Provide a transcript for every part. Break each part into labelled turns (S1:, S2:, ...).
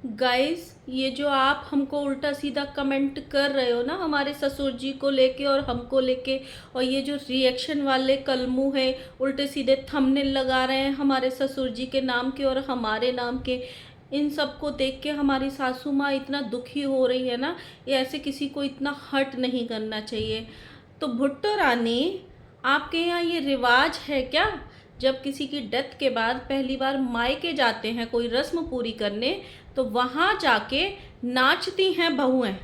S1: Guys, ये जो आप हमको उल्टा सीधा कमेंट कर रहे हो ना हमारे ससुर जी को लेके और हमको लेके, और ये जो रिएक्शन वाले कलमू है, उल्टे सीधे थंबनेल लगा रहे हैं हमारे ससुर जी के नाम के और हमारे नाम के, इन सब को देख के हमारी सासू माँ इतना दुखी हो रही है ना। ये ऐसे किसी को इतना हर्ट नहीं करना चाहिए। तो भुट्टो रानी, आपके यहाँ ये रिवाज है क्या? जब किसी की डेथ के बाद पहली बार मायके जाते हैं कोई रस्म पूरी करने, तो वहाँ जाके नाचती हैं बहुएं,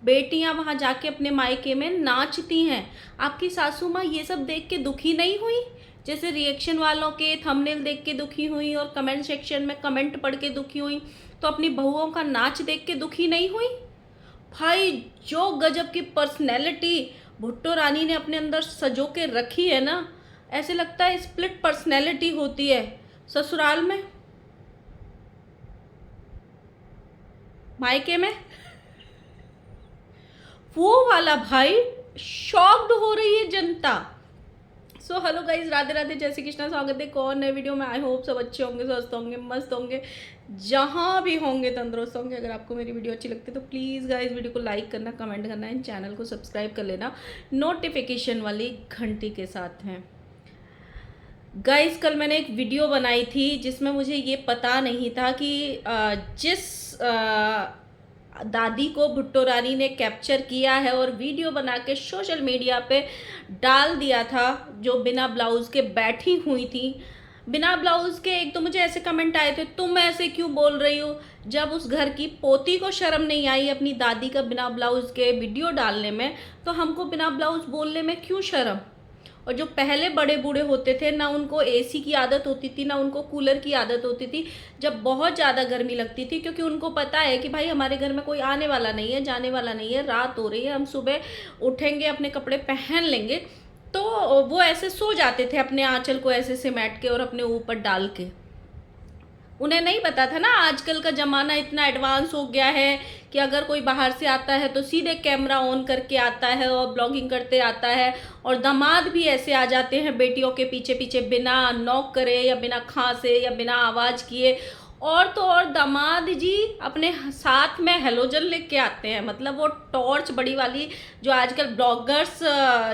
S1: बेटियां वहाँ जाके अपने मायके में नाचती हैं। आपकी सासू माँ ये सब देख के दुखी नहीं हुई? जैसे रिएक्शन वालों के थंबनेल देख के दुखी हुई और कमेंट सेक्शन में कमेंट पढ़ के दुखी हुई, तो अपनी बहुओं का नाच देख के दुखी नहीं हुई? भाई, जो गजब की पर्सनैलिटी भुट्टो रानी ने अपने अंदर सजो के रखी है ना, ऐसे लगता है स्प्लिट पर्सनैलिटी होती है ससुराल में, मायके में। वो वाला भाई, शॉक्ड हो रही है जनता। So hello guys, Radhe Radhe, जय श्री कृष्णा। स्वागत है कौन नए वीडियो में। आई होप सब अच्छे होंगे, स्वस्थ होंगे, मस्त होंगे, जहाँ भी होंगे तंदुरुस्त होंगे। अगर आपको मेरी वीडियो अच्छी लगती है तो प्लीज़ गाइज वीडियो को लाइक करना, कमेंट करना, इन चैनल को सब्सक्राइब कर लेना नोटिफिकेशन वाली घंटी के साथ हैं। गाइस, कल मैंने एक वीडियो बनाई थी जिसमें मुझे ये पता नहीं था कि जिस दादी को भुट्टो रानी ने कैप्चर किया है और वीडियो बना के सोशल मीडिया पे डाल दिया था, जो बिना ब्लाउज़ के बैठी हुई थी। बिना ब्लाउज़ के एक तो मुझे ऐसे कमेंट आए थे, तुम ऐसे क्यों बोल रही हो? जब उस घर की पोती को शर्म नहीं आई अपनी दादी का बिना ब्लाउज़ के वीडियो डालने में, तो हमको बिना ब्लाउज़ बोलने में क्यों शर्म? और जो पहले बड़े बूढ़े होते थे ना, उनको एसी की आदत होती थी ना उनको कूलर की आदत होती थी जब बहुत ज़्यादा गर्मी लगती थी, क्योंकि उनको पता है कि भाई हमारे घर में कोई आने वाला नहीं है, जाने वाला नहीं है, रात हो रही है, हम सुबह उठेंगे, अपने कपड़े पहन लेंगे। तो वो ऐसे सो जाते थे अपने आंचल को ऐसे सिमेट के और अपने ऊपर डाल के। उन्हें नहीं पता था ना, आजकल का ज़माना इतना एडवांस हो गया है कि अगर कोई बाहर से आता है तो सीधे कैमरा ऑन करके आता है और ब्लॉगिंग करते आता है। और दामाद भी ऐसे आ जाते हैं बेटियों के पीछे पीछे, बिना नॉक करे या बिना खांसे या बिना आवाज़ किए। और तो और दामाद जी अपने साथ में हेलोजन लेके आते हैं, मतलब वो टॉर्च बड़ी वाली जो आजकल ब्लॉगर्स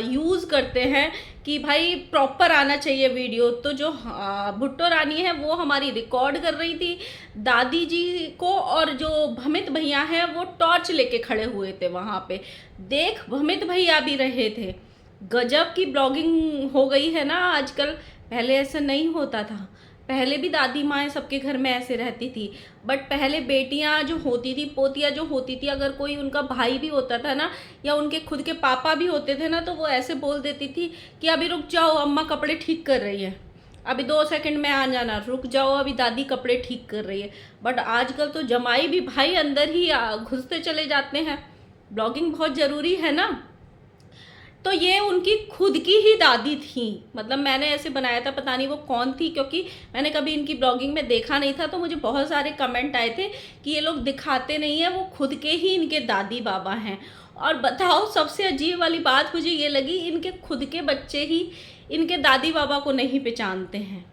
S1: यूज़ करते हैं कि भाई प्रॉपर आना चाहिए वीडियो। तो जो भुट्टो रानी है वो हमारी रिकॉर्ड कर रही थी दादी जी को, और जो भमित भैया हैं वो टॉर्च लेके खड़े हुए थे वहाँ पे। देख, भमित भैया भी रहे थे। गजब की ब्लॉगिंग हो गई है ना आजकल, पहले ऐसा नहीं होता था। पहले भी दादी माएँ सबके घर में ऐसे रहती थी, बट पहले बेटियां जो होती थी, पोतियां जो होती थी, अगर कोई उनका भाई भी होता था ना या उनके खुद के पापा भी होते थे ना, तो वो ऐसे बोल देती थी कि अभी रुक जाओ, अम्मा कपड़े ठीक कर रही है, अभी 2 सेकंड में आ जाना, रुक जाओ अभी दादी कपड़े ठीक कर रही है। बट आजकल तो जमाई भी भाई अंदर ही घुसते चले जाते हैं। ब्लॉगिंग बहुत ज़रूरी है ना। तो ये उनकी खुद की ही दादी थी, मतलब मैंने ऐसे बनाया था, पता नहीं वो कौन थी, क्योंकि मैंने कभी इनकी ब्लॉगिंग में देखा नहीं था। तो मुझे बहुत सारे कमेंट आए थे कि ये लोग दिखाते नहीं है, वो खुद के ही इनके दादी बाबा हैं। और बताओ, सबसे अजीब वाली बात मुझे ये लगी, इनके खुद के बच्चे ही इनके दादी बाबा को नहीं पहचानते हैं।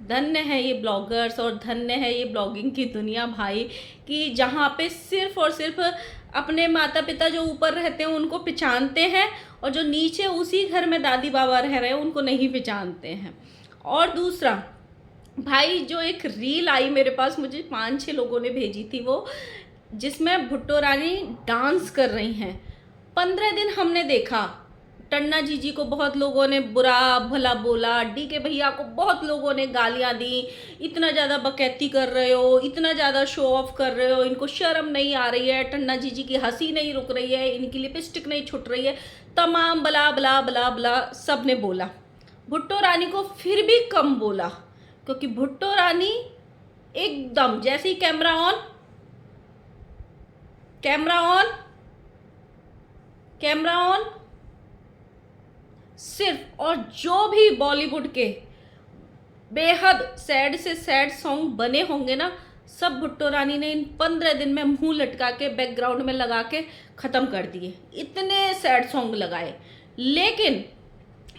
S1: धन्य है ये ब्लॉगर्स और धन्य है ये ब्लॉगिंग की दुनिया भाई, कि जहाँ पे सिर्फ और सिर्फ अपने माता पिता जो ऊपर रहते हैं उनको पहचानते हैं, और जो नीचे उसी घर में दादी बाबा रह रहे हैं उनको नहीं पहचानते हैं। और दूसरा भाई, जो एक रील आई मेरे पास, मुझे 5-6 लोगों ने भेजी थी वो, जिसमें भुट्टो रानी डांस कर रही हैं। 15 दिन हमने देखा। टन्ना जी को बहुत लोगों ने बुरा भला बोला, डी के भैया को बहुत लोगों ने गालियां दी, इतना ज़्यादा बकैती कर रहे हो, इतना ज़्यादा शो ऑफ कर रहे हो, इनको शर्म नहीं आ रही है, टन्ना जी की हंसी नहीं रुक रही है, इनकी लिपस्टिक नहीं छुट रही है, तमाम बला बला बला बला सब ने बोला। भुट्टो रानी को फिर भी कम बोला, क्योंकि भुट्टो रानी एकदम जैसे ही camera on, camera on, camera on, सिर्फ और जो भी बॉलीवुड के बेहद सैड से सैड सॉन्ग बने होंगे ना, सब भुट्टो रानी ने इन 15 दिन में मुंह लटका के बैकग्राउंड में लगा के ख़त्म कर दिए। इतने सैड सॉन्ग लगाए। लेकिन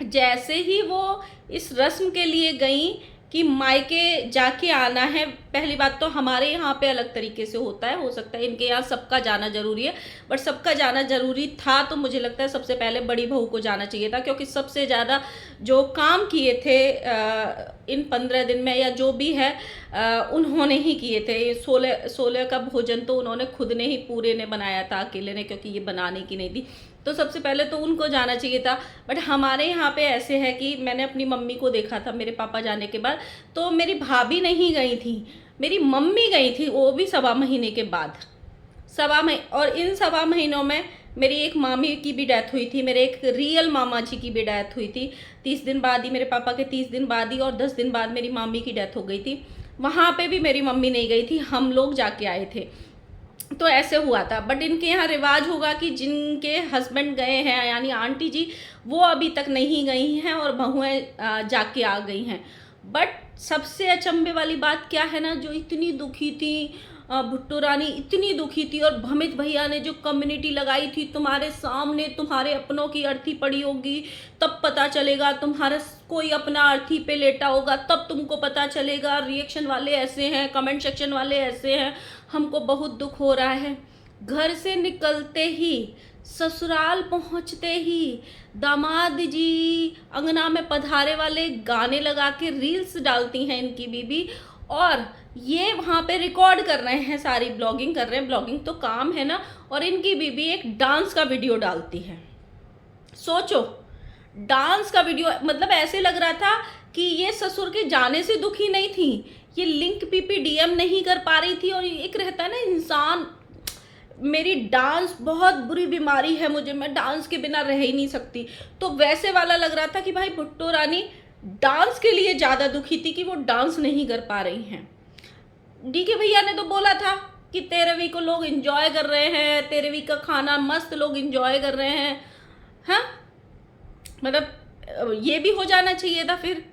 S1: जैसे ही वो इस रस्म के लिए गई कि मायके जाके आना है, पहली बात तो हमारे यहाँ पे अलग तरीके से होता है, हो सकता है इनके यहाँ सबका जाना ज़रूरी है, बट सबका जाना ज़रूरी था तो मुझे लगता है सबसे पहले बड़ी बहू को जाना चाहिए था, क्योंकि सबसे ज़्यादा जो काम किए थे इन 15 दिन में या जो भी है उन्होंने ही किए थे। 16 का भोजन तो उन्होंने खुद ने ही पूरे ने बनाया था अकेले ने, क्योंकि ये बनाने की नहीं थी, तो सबसे पहले तो उनको जाना चाहिए था। बट हमारे यहाँ पे ऐसे है कि मैंने अपनी मम्मी को देखा था मेरे पापा जाने के बाद, तो मेरी भाभी नहीं गई थी, मेरी मम्मी गई थी, वो भी 1.25 महीने के बाद। और इन 1.25 महीनों में मेरी एक मामी की भी डेथ हुई थी, मेरे एक रियल मामा जी की भी डेथ हुई थी 30 दिन बाद ही, मेरे पापा के 30 दिन बाद ही, और 10 दिन बाद मेरी मामी की डेथ हो गई थी। वहाँ पे भी मेरी मम्मी नहीं गई थी, हम लोग जाके आए थे, तो ऐसे हुआ था। बट इनके यहाँ रिवाज होगा कि जिनके हस्बैंड गए हैं, यानी आंटी जी, वो अभी तक नहीं गई हैं और बहुएं जाके आ गई हैं। बट सबसे अचंभे वाली बात क्या है ना, जो इतनी दुखी थी भुट्टो रानी, इतनी दुखी थी, और भमित भैया ने जो कम्युनिटी लगाई थी, तुम्हारे सामने तुम्हारे अपनों की अर्थी पड़ी होगी तब पता चलेगा, तुम्हारा कोई अपना अर्थी पे लेटा होगा तब तुमको पता चलेगा, रिएक्शन वाले ऐसे हैं, कमेंट सेक्शन वाले ऐसे हैं, हमको बहुत दुख हो रहा है। घर से निकलते ही, ससुराल पहुंचते ही दामाद जी अंगना में पधारे वाले गाने लगा के रील्स डालती हैं इनकी बीबी, और ये वहाँ पे रिकॉर्ड कर रहे हैं, सारी ब्लॉगिंग कर रहे हैं, ब्लॉगिंग तो काम है ना, और इनकी बीबी एक डांस का वीडियो डालती है। सोचो, डांस का वीडियो, मतलब ऐसे लग रहा था कि ये ससुर के जाने से दुखी नहीं थी, ये लिंक PPDM नहीं कर पा रही थी। और एक रहता है ना इंसान, मेरी डांस बहुत बुरी बीमारी है मुझे, मैं डांस के बिना रह ही नहीं सकती, तो वैसे वाला लग रहा था कि भाई भुट्टो रानी डांस के लिए ज़्यादा दुखी थी कि वो डांस नहीं कर पा रही हैं। DK भैया ने तो बोला था कि 13वीं को लोग एंजॉय कर रहे हैं, 13वीं का खाना मस्त लोग एंजॉय कर रहे हैं, हाँ, मतलब ये भी हो जाना चाहिए था। फिर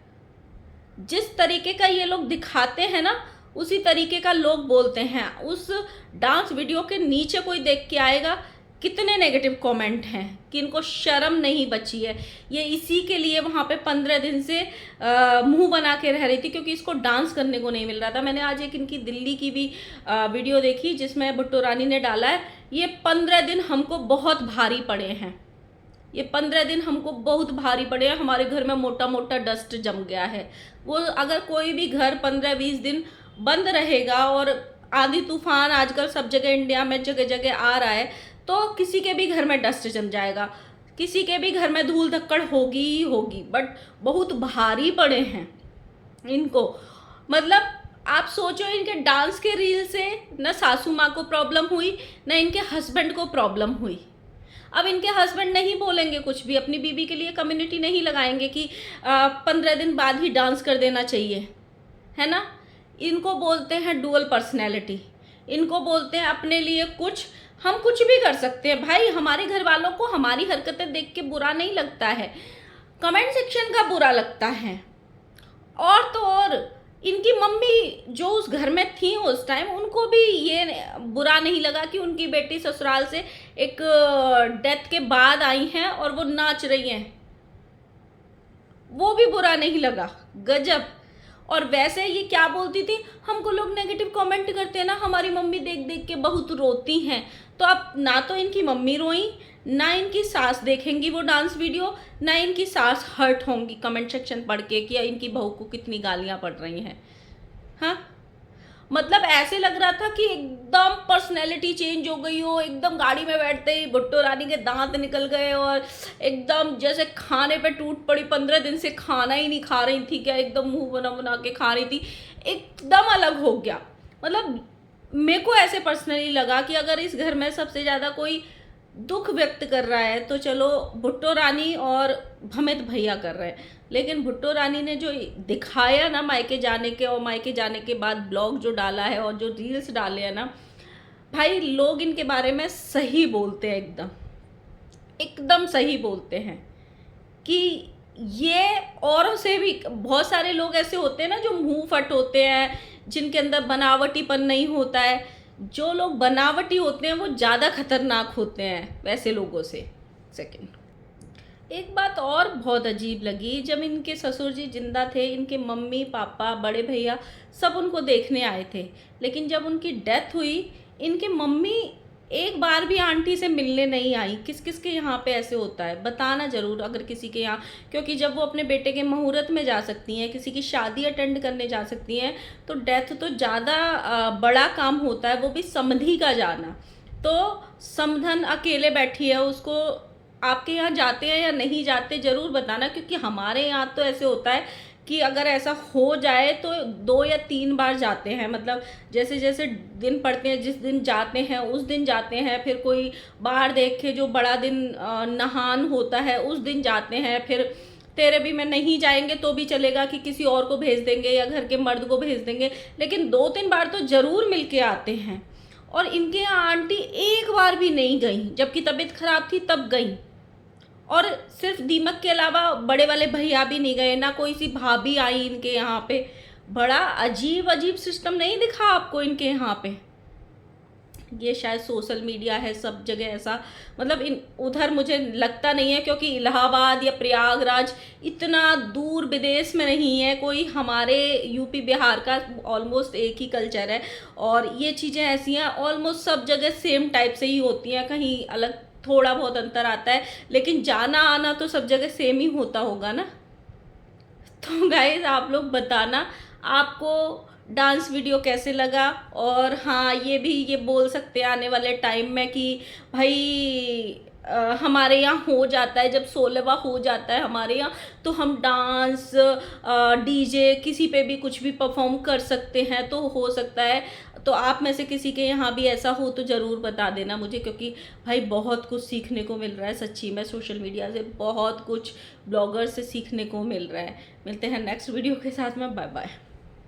S1: जिस तरीके का ये लोग दिखाते हैं ना, उसी तरीके का लोग बोलते हैं। उस डांस वीडियो के नीचे कोई देख के आएगा, कितने नेगेटिव कमेंट हैं कि इनको शर्म नहीं बची है। ये इसी के लिए वहाँ पे 15 दिन से मुंह बना के रह रही थी, क्योंकि इसको डांस करने को नहीं मिल रहा था। मैंने आज एक इनकी दिल्ली की भी वीडियो देखी, जिसमें भुट्टो रानी ने डाला है, ये 15 दिन हमको बहुत भारी पड़े हैं, ये 15 दिन हमको बहुत भारी पड़े हैं, हमारे घर में मोटा मोटा डस्ट जम गया है। वो अगर कोई भी घर 15-20 दिन बंद रहेगा, और आंधी तूफान आजकल सब जगह इंडिया में जगह जगह आ रहा है, तो किसी के भी घर में डस्ट जम जाएगा, किसी के भी घर में धूल धक्कड़ होगी ही होगी। बट बहुत भारी पड़े हैं इनको, मतलब आप सोचो, इनके डांस के रील से न सासू माँ को प्रॉब्लम हुई, न इनके हस्बैंड को प्रॉब्लम हुई। अब इनके हस्बैंड नहीं बोलेंगे कुछ भी, अपनी बीवी के लिए कम्युनिटी नहीं लगाएंगे कि 15 दिन बाद ही डांस कर देना चाहिए, है ना। इनको बोलते हैं डुअल पर्सनैलिटी, इनको बोलते हैं अपने लिए कुछ, हम कुछ भी कर सकते हैं भाई। हमारे घर वालों को हमारी हरकतें देख के बुरा नहीं लगता है, कमेंट सेक्शन का बुरा लगता है। और तो और इनकी मम्मी जो उस घर में थी उस टाइम, उनको भी ये बुरा नहीं लगा कि उनकी बेटी ससुराल से एक डेथ के बाद आई हैं और वो नाच रही हैं, वो भी बुरा नहीं लगा। गजब। और वैसे ये क्या बोलती थी, हमको लोग नेगेटिव कमेंट करते हैं ना, हमारी मम्मी देख देख के बहुत रोती हैं। तो अब ना तो इनकी मम्मी रोई, ना इनकी सास देखेंगी वो डांस वीडियो, ना इनकी सास हर्ट होंगी कमेंट सेक्शन पढ़ के कि इनकी बहू को कितनी गालियां पड़ रही हैं। हाँ, मतलब ऐसे लग रहा था कि एकदम पर्सनैलिटी चेंज हो गई हो, एकदम गाड़ी में बैठते ही भुट्टो रानी के दांत निकल गए और एकदम जैसे खाने पे टूट पड़ी। 15 दिन से खाना ही नहीं खा रही थी क्या, एकदम मुंह बना बना के खा रही थी, एकदम अलग हो गया। मतलब मेरे को ऐसे पर्सनली लगा कि अगर इस घर में सबसे ज़्यादा कोई दुख व्यक्त कर रहा है तो चलो भुट्टो रानी और भमित भैया कर रहे हैं, लेकिन भुट्टो रानी ने जो दिखाया ना मायके जाने के, और मायके जाने के बाद ब्लॉग जो डाला है और जो रील्स डाले हैं ना भाई, लोग इनके बारे में सही बोलते हैं, एकदम एकदम सही बोलते हैं कि ये औरों से भी। बहुत सारे लोग ऐसे होते हैं ना जो मुंह फट होते हैं, जिनके अंदर बनावटीपन नहीं होता है। जो लोग बनावटी होते हैं वो ज़्यादा खतरनाक होते हैं वैसे लोगों से। सेकंड, एक बात और बहुत अजीब लगी, जब इनके ससुर जी जिंदा थे, इनके मम्मी पापा बड़े भैया सब उनको देखने आए थे, लेकिन जब उनकी डेथ हुई, इनके मम्मी एक बार भी आंटी से मिलने नहीं आई। किस किस के यहाँ पे ऐसे होता है बताना ज़रूर अगर किसी के यहाँ, क्योंकि जब वो अपने बेटे के मुहूर्त में जा सकती हैं, किसी की शादी अटेंड करने जा सकती हैं, तो डेथ तो ज़्यादा बड़ा काम होता है, वो भी समधी का जाना। तो समधन अकेले बैठी है, उसको आपके यहाँ जाते हैं या नहीं जाते ज़रूर बताना, क्योंकि हमारे यहाँ तो ऐसे होता है कि अगर ऐसा हो जाए तो 2 या 3 बार जाते हैं, मतलब जैसे जैसे दिन पड़ते हैं, जिस दिन जाते हैं उस दिन जाते हैं, फिर कोई बाहर देख के जो बड़ा दिन नहान होता है उस दिन जाते हैं, फिर तेरे भी में नहीं जाएंगे तो भी चलेगा कि किसी और को भेज देंगे या घर के मर्द को भेज देंगे, लेकिन 2-3 बार तो ज़रूर मिल के आते हैं। और इनके यहाँ आंटी एक बार भी नहीं गई, जबकि तबीयत खराब थी तब गई। और सिर्फ दीमक के अलावा बड़े वाले भैया भी नहीं गए, ना कोई सी भाभी आई इनके यहाँ पे। बड़ा अजीब अजीब सिस्टम नहीं दिखा आपको इनके यहाँ पे? ये शायद सोशल मीडिया है, सब जगह ऐसा, मतलब इन उधर मुझे लगता नहीं है, क्योंकि इलाहाबाद या प्रयागराज इतना दूर विदेश में नहीं है कोई, हमारे यूपी बिहार का ऑलमोस्ट एक ही कल्चर है, और ये चीज़ें ऐसी हैं ऑलमोस्ट सब जगह सेम टाइप से ही होती हैं, कहीं अलग थोड़ा बहुत अंतर आता है, लेकिन जाना आना तो सब जगह सेम ही होता होगा ना। तो गाइस आप लोग बताना आपको डांस वीडियो कैसे लगा, और हाँ ये भी ये बोल सकते हैं आने वाले टाइम में कि भाई हमारे यहाँ हो जाता है, जब 16वां हो जाता है हमारे यहाँ, तो हम डांस डीजे किसी पे भी कुछ भी परफॉर्म कर सकते हैं, तो हो सकता है। तो आप में से किसी के यहाँ भी ऐसा हो तो ज़रूर बता देना मुझे, क्योंकि भाई बहुत कुछ सीखने को मिल रहा है सच्ची में, सोशल मीडिया से बहुत कुछ ब्लॉगर से सीखने को मिल रहा है। मिलते हैं नेक्स्ट वीडियो के साथ में, बाय बाय।